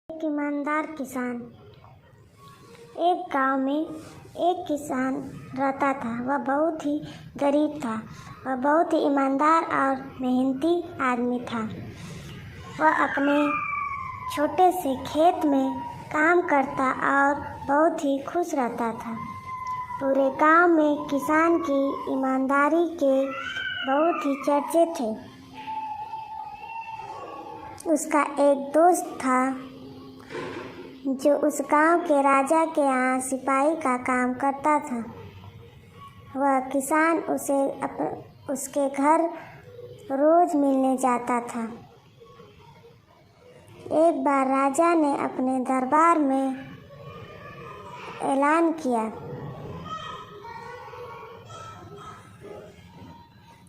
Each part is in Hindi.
एक ईमानदार किसान। एक गांव में एक किसान रहता था। वह बहुत ही गरीब था। वह बहुत ही ईमानदार और मेहनती आदमी था। वह अपने छोटे से खेत में काम करता और बहुत ही खुश रहता था। पूरे गांव में किसान की ईमानदारी के बहुत ही चर्चे थे। उसका एक दोस्त था जो उस गांव के राजा के यहाँ सिपाही का काम करता था। वह किसान उसके घर रोज मिलने जाता था। एक बार राजा ने अपने दरबार में ऐलान किया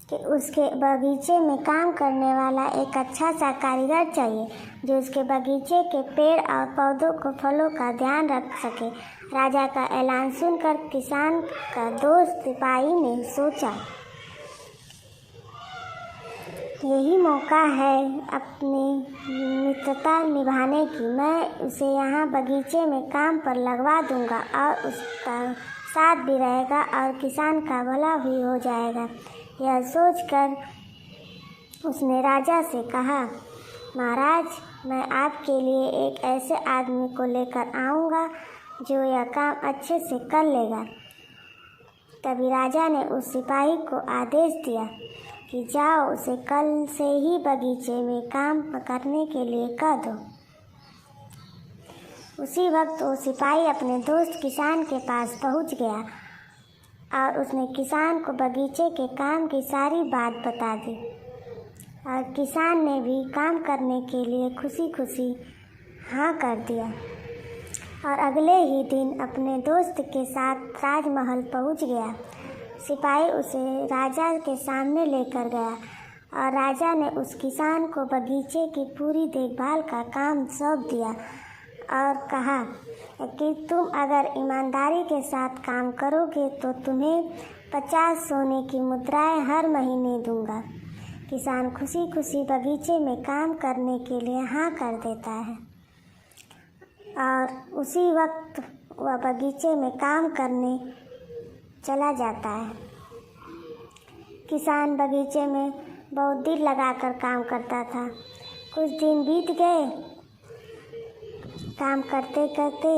कि उसके बगीचे में काम करने वाला एक अच्छा सा कारीगर चाहिए जो उसके बगीचे के पेड़ और पौधों को फलों का ध्यान रख सके। राजा का ऐलान सुनकर किसान का दोस्त सिपाही ने सोचा, यही मौका है अपनी मित्रता निभाने की। मैं उसे यहाँ बगीचे में काम पर लगवा दूंगा और उसका साथ भी रहेगा और किसान का भला भी हो जाएगा। यह सोचकर उसने राजा से कहा, महाराज, मैं आपके लिए एक ऐसे आदमी को लेकर आऊँगा जो यह काम अच्छे से कर लेगा। तभी राजा ने उस सिपाही को आदेश दिया कि जाओ, उसे कल से ही बगीचे में काम करने के लिए कह दो। उसी वक्त वो सिपाही अपने दोस्त किसान के पास पहुंच गया और उसने किसान को बगीचे के काम की सारी बात बता दी और किसान ने भी काम करने के लिए खुशी खुशी हाँ कर दिया और अगले ही दिन अपने दोस्त के साथ राजमहल पहुंच गया। सिपाही उसे राजा के सामने लेकर गया और राजा ने उस किसान को बगीचे की पूरी देखभाल का काम सौंप दिया और कहा कि तुम अगर ईमानदारी के साथ काम करोगे तो तुम्हें 50 सोने की मुद्राएं हर महीने दूंगा। किसान खुशी खुशी बगीचे में काम करने के लिए हाँ कर देता है और उसी वक्त वह बगीचे में काम करने चला जाता है। किसान बगीचे में बहुत दिल लगाकर काम करता था। कुछ दिन बीत गए। काम करते करते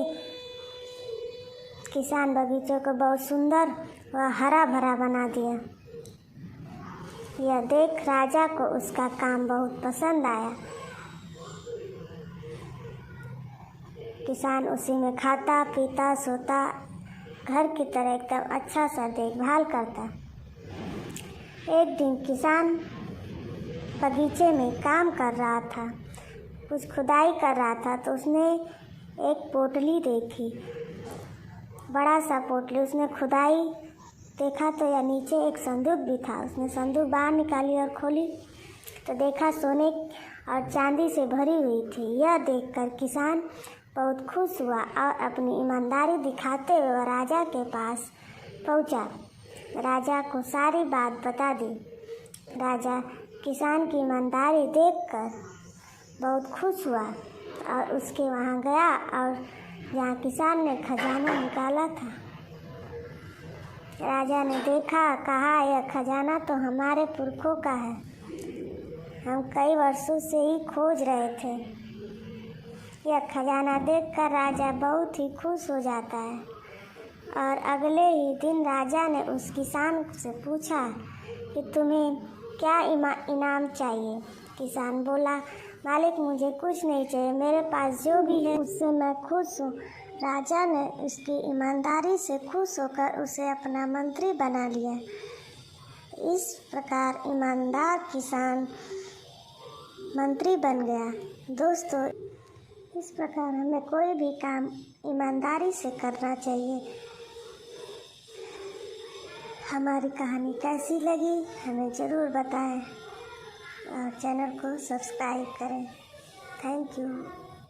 किसान बगीचे को बहुत सुंदर व हरा भरा बना दिया। यह देख राजा को उसका काम बहुत पसंद आया। किसान उसी में खाता पीता सोता, घर की तरह एकदम अच्छा सा देखभाल करता। एक दिन किसान बगीचे में काम कर रहा था, कुछ खुदाई कर रहा था तो उसने एक पोटली देखी, बड़ा सा पोटली। उसने खुदाई देखा तो यह नीचे एक संदूक भी था। उसने संदूक बाहर निकाली और खोली तो देखा सोने और चांदी से भरी हुई थी। यह देखकर किसान बहुत खुश हुआ और अपनी ईमानदारी दिखाते हुए वह राजा के पास पहुंचा। राजा को सारी बात बता दी। राजा किसान की ईमानदारी देखकर बहुत खुश हुआ और उसके वहाँ गया और जहाँ किसान ने खजाना निकाला था, राजा ने देखा, कहा, यह खजाना तो हमारे पुरखों का है, हम कई वर्षों से ही खोज रहे थे। यह खजाना देखकर राजा बहुत ही खुश हो जाता है और अगले ही दिन राजा ने उस किसान से पूछा कि तुम्हें क्या इनाम चाहिए। किसान बोला, मालिक, मुझे कुछ नहीं चाहिए, मेरे पास जो भी है उससे मैं खुश हूँ। राजा ने उसकी ईमानदारी से खुश होकर उसे अपना मंत्री बना लिया। इस प्रकार ईमानदार किसान मंत्री बन गया। दोस्तों, इस प्रकार हमें कोई भी काम ईमानदारी से करना चाहिए। हमारी कहानी कैसी लगी हमें ज़रूर बताएं और चैनल को सब्सक्राइब करें। Thank you.